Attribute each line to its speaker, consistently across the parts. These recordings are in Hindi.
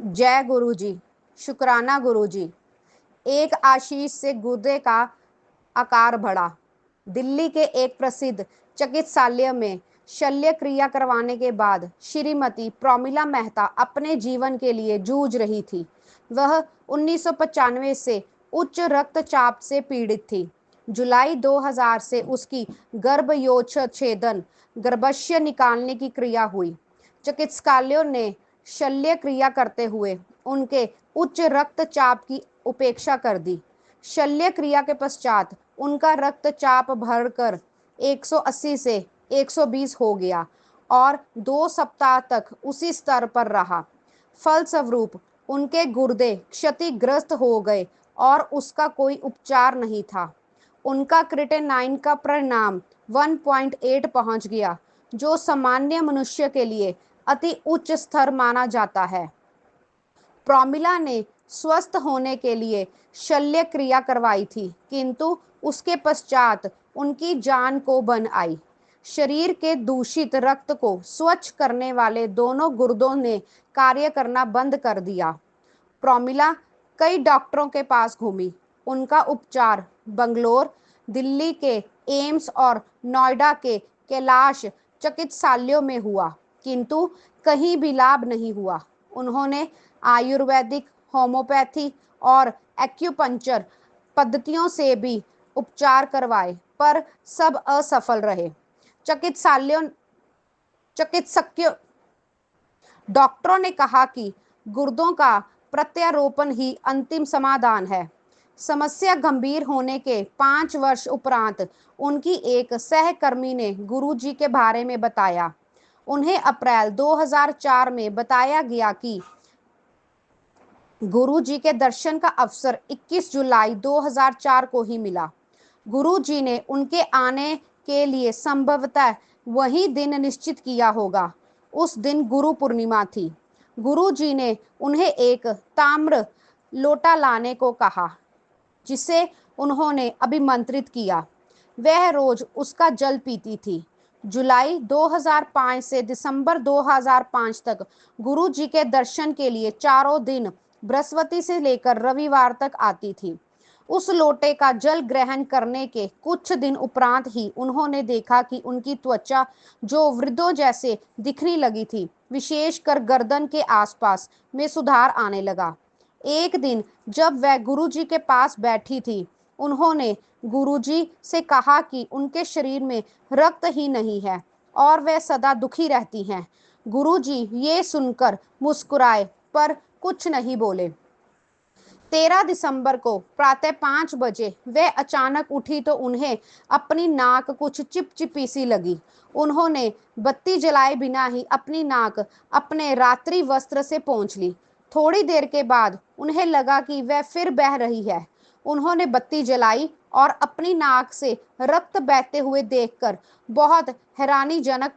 Speaker 1: जय गुरु जी, शुक्राना गुरु जी। एक आशीष से गुर्दे का आकार बढ़ा। दिल्ली के एक प्रसिद्ध चिकित्सालय में शल्य क्रिया करवाने के बाद श्रीमती प्रोमिला मेहता अपने जीवन के लिए जूझ रही थी। वह 1995 से उच्च रक्तचाप से पीड़ित थी। जुलाई 2000 से उसकी गर्भयोच्छेदन गर्भाशय निकालने की क्रिया हुई। चिकित्सकालयों ने शल्य क्रिया करते हुए उनके उच्च रक्तचाप की उपेक्षा कर दी। शल्य क्रिया के पश्चात उनका रक्तचाप बढ़कर 180 से 120 हो गया और 2 सप्ताह तक उसी स्तर पर रहा। फलस्वरूप उनके गुर्दे क्षतिग्रस्त हो गए और उसका कोई उपचार नहीं था। उनका क्रिएटिनिन का परिणाम 1.8 पहुंच गया, जो सामान्य मनुष्य के लिए अति उच्च स्तर माना जाता है। प्रोमिला ने स्वस्थ होने के लिए शल्य क्रिया करवाई थी, किंतु उसके पश्चात उनकी जान को बन आई। शरीर के दूषित रक्त को स्वच्छ करने वाले दोनों गुर्दों ने कार्य करना बंद कर दिया। प्रोमिला कई डॉक्टरों के पास घूमी। उनका उपचार बंगलोर, दिल्ली के एम्स और नोएडा के कैलाश चिकित्सालयों में हुआ, किंतु कहीं भी लाभ नहीं हुआ। उन्होंने आयुर्वेदिक, होम्योपैथी और एक्यूपंक्चर पद्धतियों से भी उपचार करवाए, पर सब असफल रहे। चिकित्सालयों चिकित्सकों डॉक्टरों ने कहा कि गुर्दों का प्रत्यारोपण ही अंतिम समाधान है। समस्या गंभीर होने के 5 वर्ष उपरांत उनकी एक सहकर्मी ने गुरुजी के बारे में बताया। उन्हें अप्रैल 2004 में बताया गया कि गुरुजी के दर्शन का अवसर 21 जुलाई 2004 को ही मिला। गुरुजी ने उनके आने के लिए संभवतः वही दिन निश्चित किया होगा। उस दिन गुरु पूर्णिमा थी। गुरुजी ने उन्हें एक ताम्र लोटा लाने को कहा, जिसे उन्होंने अभिमंत्रित किया। वह रोज उसका जल पीती थी। जुलाई 2005 से दिसंबर 2005 तक गुरुजी के दर्शन के लिए चारों दिन बृहस्पति से लेकर रविवार तक आती थी। उस लोटे का जल ग्रहण करने के कुछ दिन उपरांत ही उन्होंने देखा कि उनकी त्वचा, जो वृद्धों जैसे दिखने लगी थी, विशेषकर गर्दन के आसपास में सुधार आने लगा। एक दिन जब वह गुरुजी के पास बैठी थी, उन्होंने गुरुजी से कहा कि उनके शरीर में रक्त ही नहीं है और वह सदा दुखी रहती हैं। गुरुजी ये सुनकर मुस्कुराए, पर कुछ नहीं बोले। 13 दिसंबर को प्रातः 5 बजे वह अचानक उठी तो उन्हें अपनी नाक कुछ चिपचिपी सी लगी। उन्होंने बत्ती जलाए बिना ही अपनी नाक अपने रात्रि वस्त्र से पोंछ ली। थोड़ी देर के बाद उन्हें लगा कि वह फिर बह रही है। उन्होंने बत्ती जलाई और अपनी नाक से रक्त बहते हुए देखकर बहुत हैरानीजनक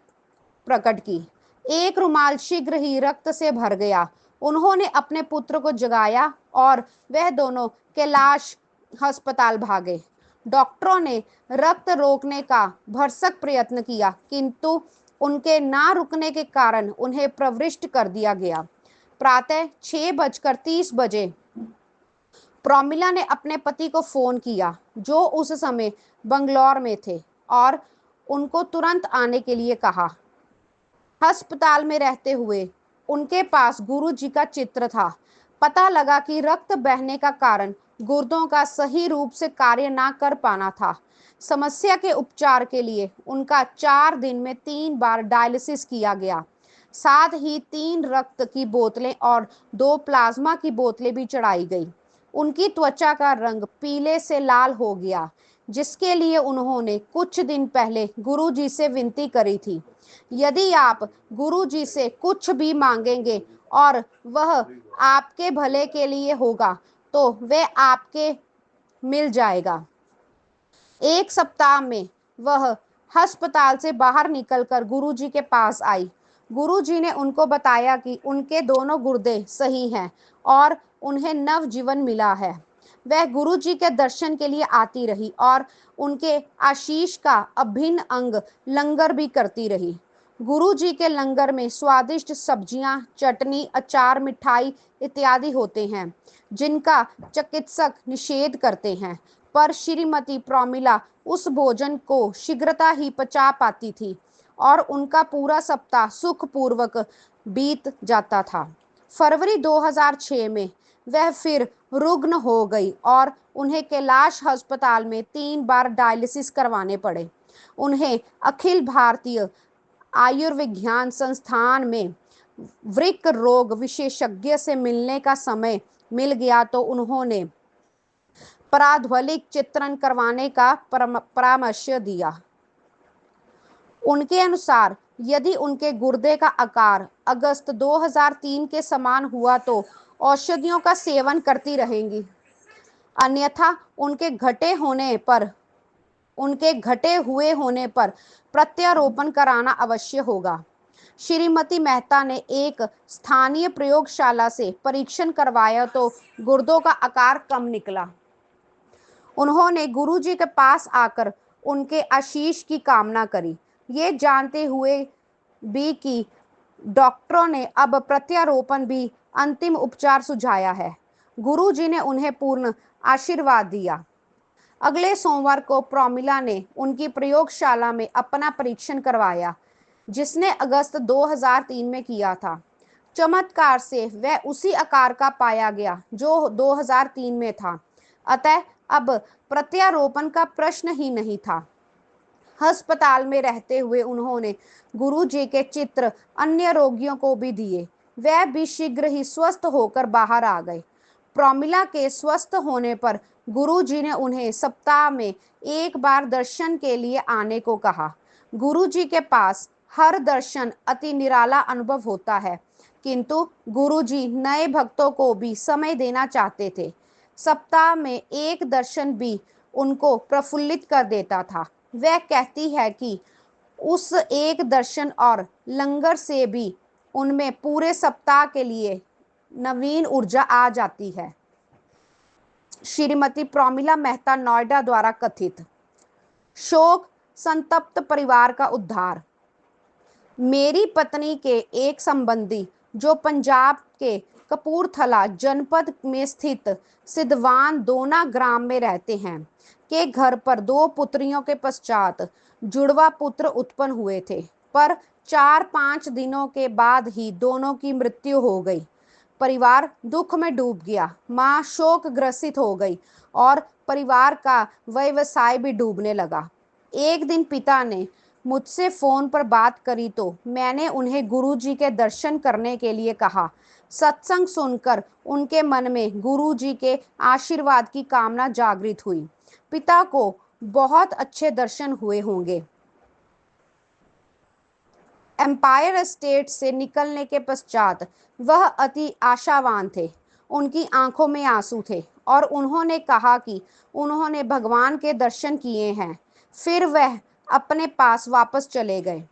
Speaker 1: प्रकट की। एक रुमाल शीघ्र ही रक्त से भर गया। उन्होंने अपने पुत्र को जगाया और वह दोनों कैलाश अस्पताल भागे। डॉक्टरों ने रक्त रोकने का भरसक प्रयत्न किया, किंतु उनके ना रुकने के कारण उन्हें प्रविष्ट कर दिया गया। प्रातः 6:30 प्रोमिला ने अपने पति को फोन किया, जो उस समय बंगलौर में थे, और उनको तुरंत आने के लिए कहा। अस्पताल में रहते हुए उनके पास गुरुजी का चित्र था। पता लगा कि रक्त बहने का कारण गुर्दों का सही रूप से कार्य ना कर पाना था। समस्या के उपचार के लिए उनका 4 दिन में 3 बार डायलिसिस किया गया। साथ ही 3 रक्त की बोतलें और 2 प्लाज्मा की बोतलें भी चढ़ाई गई। उनकी त्वचा का रंग पीले से लाल हो गया, जिसके लिए उन्होंने कुछ दिन पहले गुरुजी से विनती करी थी। यदि आप गुरुजी से कुछ भी मांगेंगे और वह आपके भले के लिए होगा, तो वह आपके मिल जाएगा। एक सप्ताह में वह अस्पताल से बाहर निकलकर गुरुजी के पास आई। गुरुजी ने उनको बताया कि उनके दोनों गुर्दे सही हैं और उन्हें नव जीवन मिला है। वह गुरुजी के दर्शन के लिए आती रही और उनके आशीष का अभिन्न अंग लंगर भी करती रही। गुरुजी के लंगर में स्वादिष्ट सब्जियां, चटनी, अचार, मिठाई इत्यादि होते हैं, जिनका चिकित्सक निषेध करते हैं, पर श्रीमती प्रोमिला उस भोजन को शीघ्रता ही पचा पाती थी और उनका पूरा सप्ताह सुखपूर्वक बीत जाता था। फरवरी 2006 में वह फिर रुग्ण हो गई और उन्हें कैलाश अस्पताल में 3 बार डायलिसिस करवाने पड़े। उन्हें अखिल भारतीय आयुर्विज्ञान संस्थान में वृक्क रोग विशेषज्ञ से मिलने का समय मिल गया तो उन्होंने पराध्वलिक चित्रण करवाने का परामर्श दिया। उनके अनुसार यदि उनके गुर्दे का आकार अगस्त 2003 के समान हुआ तो औषधियों का सेवन करती रहेंगी, अन्यथा उनके घटे हुए होने पर प्रत्यारोपण कराना अवश्य होगा। श्रीमती मेहता ने एक स्थानीय प्रयोगशाला से परीक्षण करवाया तो गुर्दों का आकार कम निकला। उन्होंने गुरुजी के पास आकर उनके आशीष की कामना करी, ये जानते हुए भी कि डॉक्टरों ने अब प्रत्यारोपण भी अंतिम उपचार सुझाया है। गुरुजी ने उन्हें पूर्ण आशीर्वाद दिया। अगले सोमवार को प्रोमिला ने उनकी प्रयोगशाला में अपना परीक्षण करवाया, जिसने अगस्त 2003 में किया था। चमत्कार से वह उसी आकार का पाया गया जो 2003 में था, अतः अब प्रत्यारोपण का प्रश्न ही नहीं था। अस्पताल में रहते हुए उन्होंने गुरुजी के चित्र अन्य रोगियों को भी दिए, वह भी शीघ्र ही स्वस्थ होकर बाहर आ गए। प्रोमिला के स्वस्थ होने पर गुरुजी ने उन्हें सप्ताह में 1 बार दर्शन के लिए आने को कहा। गुरुजी के पास हर दर्शन अति निराला अनुभव होता है, किंतु गुरुजी नए भक्तों को भी समय देना चाहते थे। सप्ताह में 1 दर्शन भी उनको प्रफुल्लित कर देता था। वह कहती है कि उस 1 दर्शन और लंगर से भी उनमें पूरे सप्ताह के लिए नवीन ऊर्जा आ जाती है। श्रीमती प्रोमिला मेहता नोएडा द्वारा कथित शोक संतप्त परिवार का उद्धार। मेरी पत्नी के एक संबंधी जो पंजाब के कपूरथला जनपद में स्थित सिद्धवान दोना ग्राम में रहते हैं, के घर पर 2 पुत्रियों के पश्चात जुड़वा पुत्र उत्पन्न हुए थे, पर 4-5 दिनों के बाद ही दोनों की मृत्यु हो गई। परिवार दुख में डूब गया, मां शोक ग्रसित हो गई और परिवार का व्यवसाय भी डूबने लगा। एक दिन पिता ने मुझसे फोन पर बात करी तो मैंने उन्हें गुरुजी के दर्शन करने के लिए कहा। सत्संग सुनकर उनके मन में गुरुजी के आशीर्वाद की कामना जागृत हुई। पिता को बहुत अच्छे दर्शन हुए होंगे। एम्पायर स्टेट से निकलने के पश्चात वह अति आशावान थे। उनकी आंखों में आंसू थे और उन्होंने कहा कि उन्होंने भगवान के दर्शन किए हैं। फिर वह अपने पास वापस चले गए।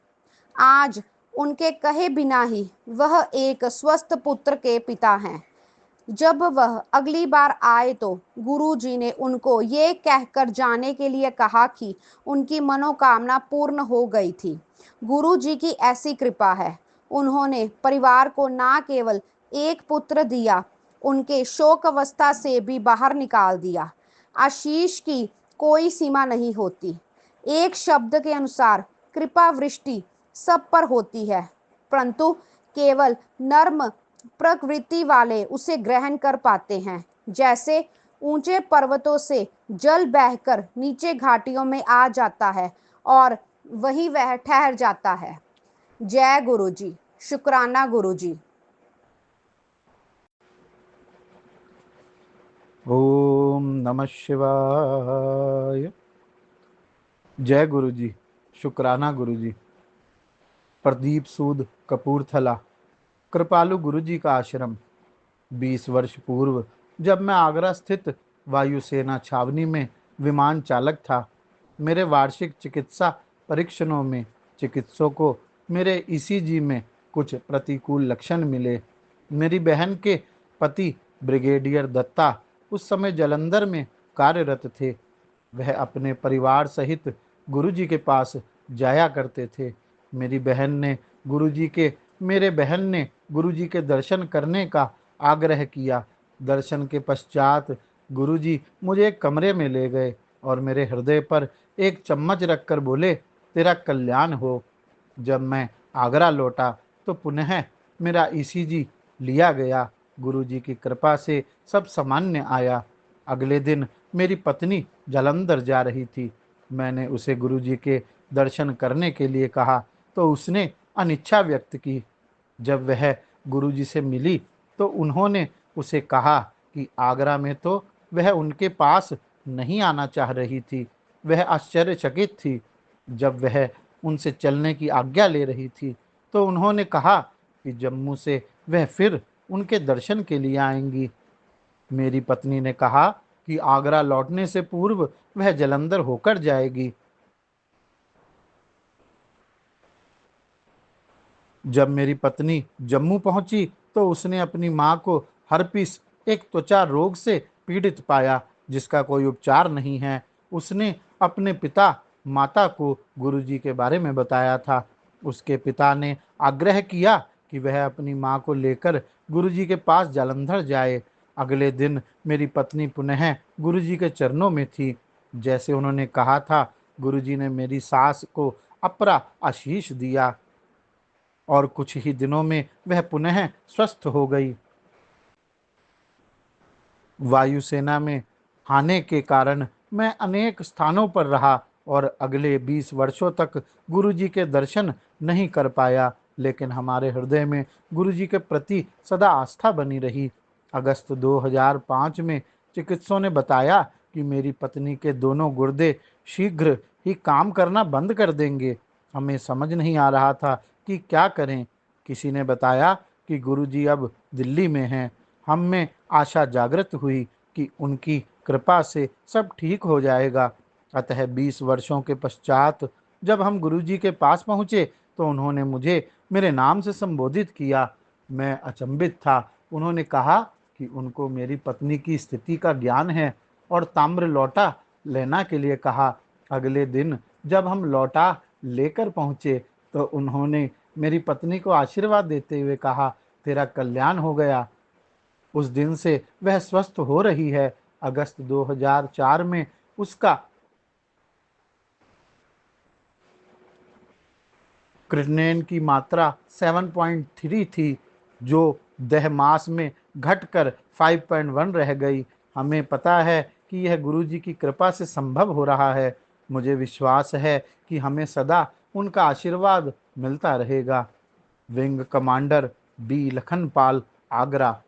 Speaker 1: आज उनके कहे बिना ही वह एक स्वस्थ पुत्र के पिता हैं। जब वह अगली बार आए तो गुरुजी ने उनको ये कहकर जाने के लिए कहा कि उनकी मनोकामना पूर्ण हो गई थी। गुरुजी की ऐसी कृपा है, उन्होंने परिवार को ना केवल एक पुत्र दिया, उनके शोक अवस्था से भी बाहर निकाल दिया। आशीष की कोई सीमा नहीं होती। एक शब्द के अनुसार कृपा वृष्टि सब पर होती है, परंतु केवल नर्म प्रकृति वाले उसे ग्रहण कर पाते हैं। जैसे ऊंचे पर्वतों से जल बहकर नीचे घाटियों में आ जाता है और वहीं वह ठहर जाता है। जय गुरुजी, शुक्राना गुरुजी।
Speaker 2: ओम नमः शिवाय। जय गुरुजी, शुक्राना गुरुजी। प्रदीप सूद, कपूरथला। कृपालु गुरुजी का आश्रम। 20 वर्ष पूर्व जब मैं आगरा स्थित वायुसेना छावनी में विमान चालक था, मेरे वार्षिक चिकित्सा परीक्षणों में चिकित्सकों को मेरे ईसीजी में कुछ प्रतिकूल लक्षण मिले। मेरी बहन के पति ब्रिगेडियर दत्ता उस समय जलंधर में कार्यरत थे। वह अपने परिवार सहित गुरुजी के पास जाया करते थे। मेरी बहन ने गुरुजी के मेरे बहन ने गुरुजी के दर्शन करने का आग्रह किया। दर्शन के पश्चात गुरुजी मुझे एक कमरे में ले गए और मेरे हृदय पर एक चम्मच रखकर बोले, तेरा कल्याण हो। जब मैं आगरा लौटा तो पुनः मेरा ईसीजी लिया गया। गुरुजी की कृपा से सब सामान्य आया। अगले दिन मेरी पत्नी जालंधर जा रही थी। मैंने उसे गुरुजी के दर्शन करने के लिए कहा तो उसने अनिच्छा व्यक्त की। जब वह गुरुजी से मिली तो उन्होंने उसे कहा कि आगरा में तो वह उनके पास नहीं आना चाह रही थी। वह आश्चर्यचकित थी। जब वह उनसे चलने की आज्ञा ले रही थी तो उन्होंने कहा कि जम्मू से वह फिर उनके दर्शन के लिए आएंगी। मेरी पत्नी ने कहा कि आगरा लौटने से पूर्व वह जालंधर होकर जाएगी। जब मेरी पत्नी जम्मू पहुंची तो उसने अपनी मां को हर्पिस, एक त्वचा रोग से पीड़ित पाया जिसका कोई उपचार नहीं है। उसने अपने पिता माता को गुरुजी के बारे में बताया था। उसके पिता ने आग्रह किया कि वह अपनी मां को लेकर गुरुजी के पास जालंधर जाए। अगले दिन मेरी पत्नी पुनः गुरुजी के चरणों में थी। जैसे उन्होंने कहा था, गुरुजी ने मेरी सास को अपरा आशीष दिया और कुछ ही दिनों में वह पुनः स्वस्थ हो गई। वायुसेना में आने के कारण मैं अनेक स्थानों पर रहा और अगले 20 वर्षों तक गुरुजी के दर्शन नहीं कर पाया, लेकिन हमारे हृदय में गुरुजी के प्रति सदा आस्था बनी रही। अगस्त 2005 में चिकित्सकों ने बताया कि मेरी पत्नी के दोनों गुर्दे शीघ्र ही काम करना बंद कर देंगे। हमें समझ नहीं आ रहा था कि क्या करें। किसी ने बताया कि गुरुजी अब दिल्ली में हैं। हम में आशा जागृत हुई कि उनकी कृपा से सब ठीक हो जाएगा। अतः 20 वर्षों के पश्चात जब हम गुरुजी के पास पहुँचे तो उन्होंने मुझे मेरे नाम से संबोधित किया। मैं अचंभित था। उन्होंने कहा कि उनको मेरी पत्नी की स्थिति का ज्ञान है और ताम्र लौटा लेना के लिए कहा। अगले दिन जब हम लौटा लेकर पहुँचे तो उन्होंने मेरी पत्नी को आशीर्वाद देते हुए कहा, तेरा कल्याण हो गया। उस दिन से वह स्वस्थ हो रही है। अगस्त 2004 में उसका क्रिटेनिन की मात्रा 7.3 थी, जो देह मास में घटकर 5.1 रह गई। हमें पता है कि यह गुरुजी की कृपा से संभव हो रहा है। मुझे विश्वास है कि हमें सदा उनका आशीर्वाद मिलता रहेगा। Wing commander B Lakhanpal, Agra.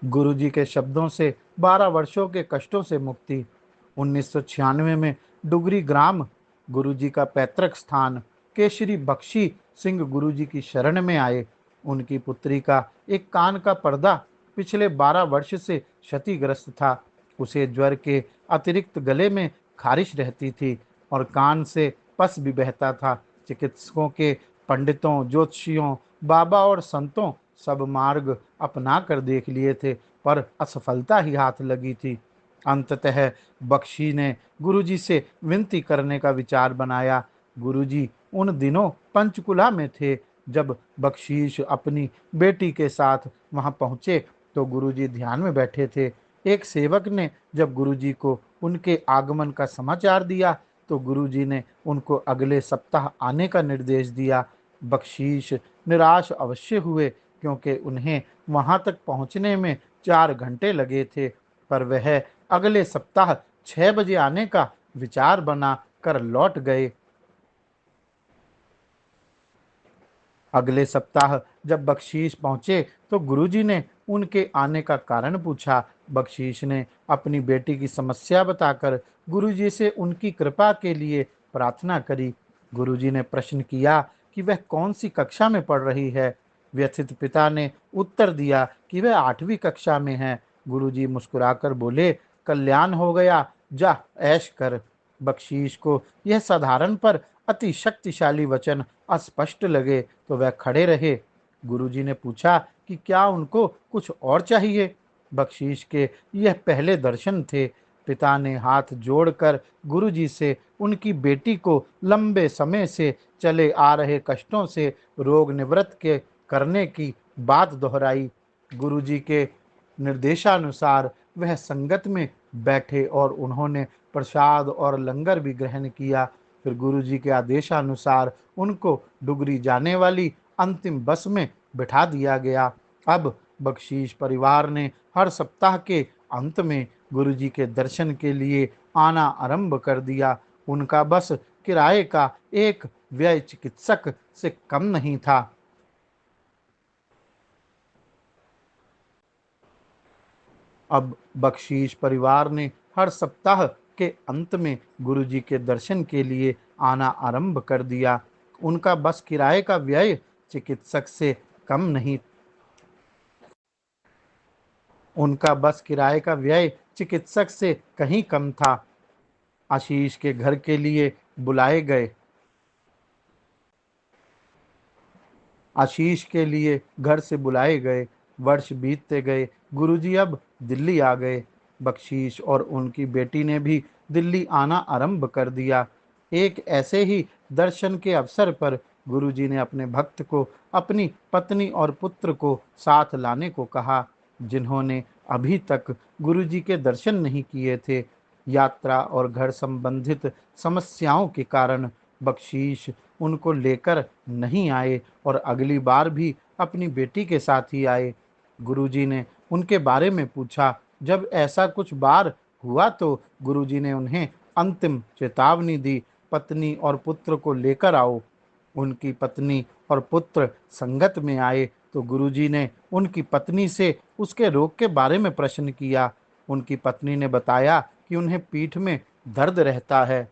Speaker 2: गुरुजी के शब्दों से 12 वर्षों के कष्टों से मुक्ति। 1996 में डुगरी ग्राम, गुरुजी का पैतृक स्थान, केशरी बख्शी सिंह गुरुजी की शरण में आए। उनकी पुत्री का एक कान का पर्दा पिछले 12 वर्ष से क्षतिग्रस्त था। उसे ज्वर के अतिरिक्त गले में खारिश रहती थी और कान से पस भी बहता था। चिकित्सकों के, पंडितों, ज्योतिषियों, बाबा और संतों सब मार्ग अपना कर देख लिए थे, पर असफलता ही हाथ लगी थी। अंततः बख्शी ने गुरुजी से विनती करने का विचार बनाया। गुरुजी उन दिनों पंचकुला में थे। जब बख्शीश अपनी बेटी के साथ वहां पहुंचे तो गुरुजी ध्यान में बैठे थे। एक सेवक ने जब गुरुजी को उनके आगमन का समाचार दिया तो गुरुजी ने उनको अगले सप्ताह आने का निर्देश दिया। बख्शीश निराश अवश्य हुए क्योंकि उन्हें वहां तक पहुंचने में 4 घंटे लगे थे, पर वह अगले सप्ताह 6 बजे आने का विचार बना कर लौट गए। अगले सप्ताह जब बख्शीश पहुंचे तो गुरुजी ने उनके आने का कारण पूछा। बख्शीश ने अपनी बेटी की समस्या बताकर गुरुजी से उनकी कृपा के लिए प्रार्थना करी। गुरुजी ने प्रश्न किया कि वह कौन सी कक्षा में पढ़ रही है। व्यथित पिता ने उत्तर दिया कि वह 8वीं कक्षा में है। गुरुजी मुस्कुराकर बोले, कल्याण हो गया, जा ऐश कर। बख्शीश को यह साधारण पर अति शक्तिशाली वचन अस्पष्ट लगे तो वह खड़े रहे। गुरुजी ने पूछा कि क्या उनको कुछ और चाहिए। बख्शीश के यह पहले दर्शन थे। पिता ने हाथ जोड़कर गुरुजी से उनकी बेटी को लंबे समय से चले आ रहे कष्टों से रोग निवृत्त के करने की बात दोहराई। गुरुजी के निर्देशानुसार वह संगत में बैठे और उन्होंने प्रसाद और लंगर भी ग्रहण किया। फिर गुरुजी के आदेशानुसार उनको डुगरी जाने वाली अंतिम बस में बिठा दिया गया। अब बख्शीश परिवार ने हर सप्ताह के अंत में गुरुजी के दर्शन के लिए आना आरंभ कर दिया। उनका बस किराए का एक व्यय चिकित्सक से कम नहीं था। अब बख्शीश परिवार ने हर सप्ताह के अंत में गुरुजी के दर्शन के लिए आना आरंभ कर दिया। उनका बस किराए का व्यय चिकित्सक से कम नहीं उनका बस किराए का व्यय चिकित्सक से कहीं कम था। आशीष के घर के लिए बुलाए गए आशीष के लिए घर से बुलाए गए। वर्ष बीतते गए। गुरुजी अब दिल्ली आ गए। बख्शीश और उनकी बेटी ने भी दिल्ली आना आरंभ कर दिया। एक ऐसे ही दर्शन के अवसर पर गुरुजी ने अपने भक्त को अपनी पत्नी और पुत्र को साथ लाने को कहा, जिन्होंने अभी तक गुरुजी के दर्शन नहीं किए थे। यात्रा और घर संबंधित समस्याओं के कारण बख्शीश उनको लेकर नहीं आए और अगली बार भी अपनी बेटी के साथ ही आए। गुरुजी ने उनके बारे में पूछा। जब ऐसा कुछ बार हुआ तो गुरुजी ने उन्हें अंतिम चेतावनी दी, पत्नी और पुत्र को लेकर आओ। उनकी पत्नी और पुत्र संगत में आए तो गुरुजी ने उनकी पत्नी से उसके रोग के बारे में प्रश्न किया। उनकी पत्नी ने बताया कि उन्हें पीठ में दर्द रहता है,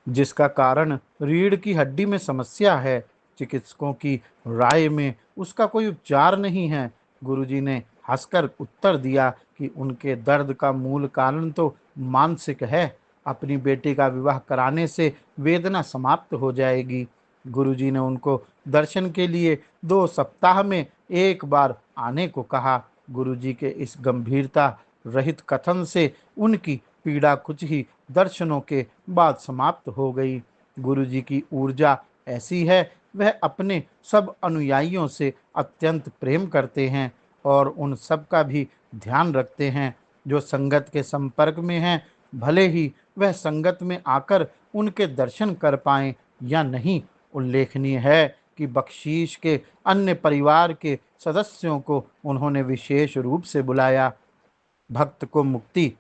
Speaker 2: जिसका कारण रीढ़ की हड्डी में समस्या है। चिकित्सकों की राय में उसका कोई उपचार नहीं है। गुरुजी ने हंसकर उत्तर दिया कि उनके दर्द का मूल कारण तो मानसिक है। अपनी बेटी का विवाह कराने से वेदना समाप्त हो जाएगी। गुरुजी ने उनको दर्शन के लिए 2 सप्ताह में एक बार आने को कहा। गुरुजी के इस गंभीरता रहित कथन से उनकी पीड़ा कुछ ही दर्शनों के बाद समाप्त हो गई। गुरुजी की ऊर्जा ऐसी है, वह अपने सब अनुयायियों से अत्यंत प्रेम करते हैं और उन सब का भी ध्यान रखते हैं जो संगत के संपर्क में हैं, भले ही वह संगत में आकर उनके दर्शन कर पाएं या नहीं। उल्लेखनीय है कि बख्शीश के अन्य परिवार के सदस्यों को उन्होंने विशेष रूप से बुलाया। भक्त को मुक्ति।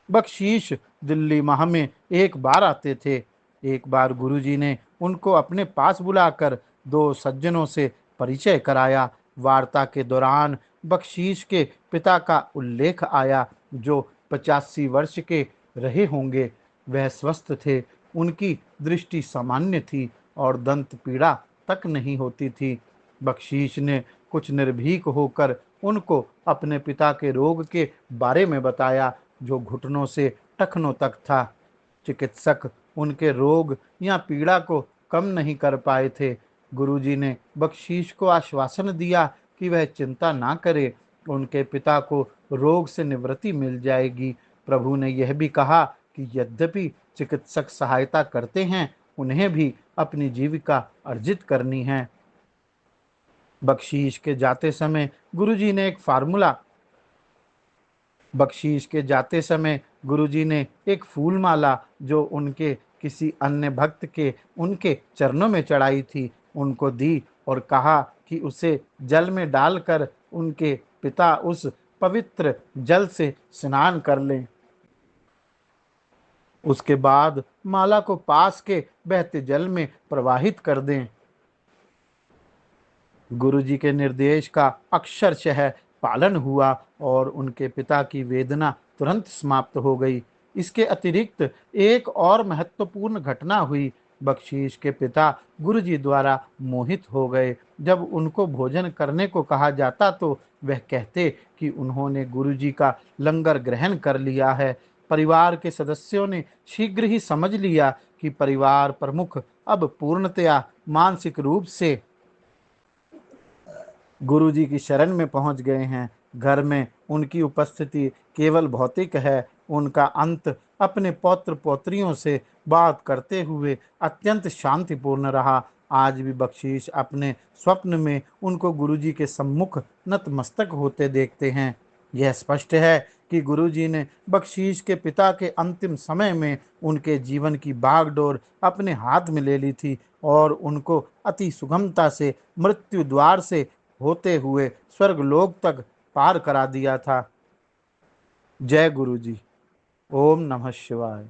Speaker 2: बख्शीश दिल्ली माह में एक बार आते थे। एक बार गुरुजी ने उनको अपने पास बुलाकर 2 सज्जनों से परिचय कराया। वार्ता के दौरान बख्शीश के पिता का उल्लेख आया, जो 85 वर्ष के रहे होंगे। वह स्वस्थ थे, उनकी दृष्टि सामान्य थी और दंत पीड़ा तक नहीं होती थी। बख्शीश ने कुछ निर्भीक होकर उनको अपने पिता के रोग के बारे में बताया, जो घुटनों से टखनों तक था। चिकित्सक उनके रोग या पीड़ा को कम नहीं कर पाए थे। गुरुजी ने बख्शीश को आश्वासन दिया कि वह चिंता ना करे, उनके पिता को रोग से निवृत्ति मिल जाएगी। प्रभु ने यह भी कहा कि यद्यपि चिकित्सक सहायता करते हैं, उन्हें भी अपनी जीविका अर्जित करनी है। बख्शीश के जाते समय गुरुजी ने एक फूलमाला जो उनके किसी अन्य भक्त के उनके चरणों में चढ़ाई थी, उनको दी और कहा कि उसे जल में डालकर उनके पिता उस पवित्र जल से स्नान कर लें। उसके बाद माला को पास के बहते जल में प्रवाहित कर दें। गुरुजी के निर्देश का अक्षरशः पालन हुआ और उनके पिता की वेदना तुरंत समाप्त हो गई। इसके अतिरिक्त एक और महत्वपूर्ण घटना हुई। बख्शीश के पिता गुरुजी द्वारा मोहित हो गए। जब उनको भोजन करने को कहा जाता तो वह कहते कि उन्होंने गुरुजी का लंगर ग्रहण कर लिया है। परिवार के सदस्यों ने शीघ्र ही समझ लिया कि परिवार प्रमुख अब पूर्णतया मानसिक रूप से गुरुजी की शरण में पहुंच गए हैं। घर में उनकी उपस्थिति केवल भौतिक है, उनका अंत अपने पौत्र पौत्रियों से बात करते हुए अत्यंत शांतिपूर्ण रहा। आज भी बख्शीश अपने स्वप्न में उनको गुरुजी के सम्मुख नतमस्तक होते देखते हैं। यह स्पष्ट है कि गुरुजी ने बख्शीश के पिता के अंतिम समय में उनके जीवन की बागडोर अपने हाथ में ले ली थी और उनको अति सुगमता से मृत्यु द्वार से होते हुए स्वर्गलोक तक पार करा दिया था। जय गुरु जी। ओम नमः शिवाय।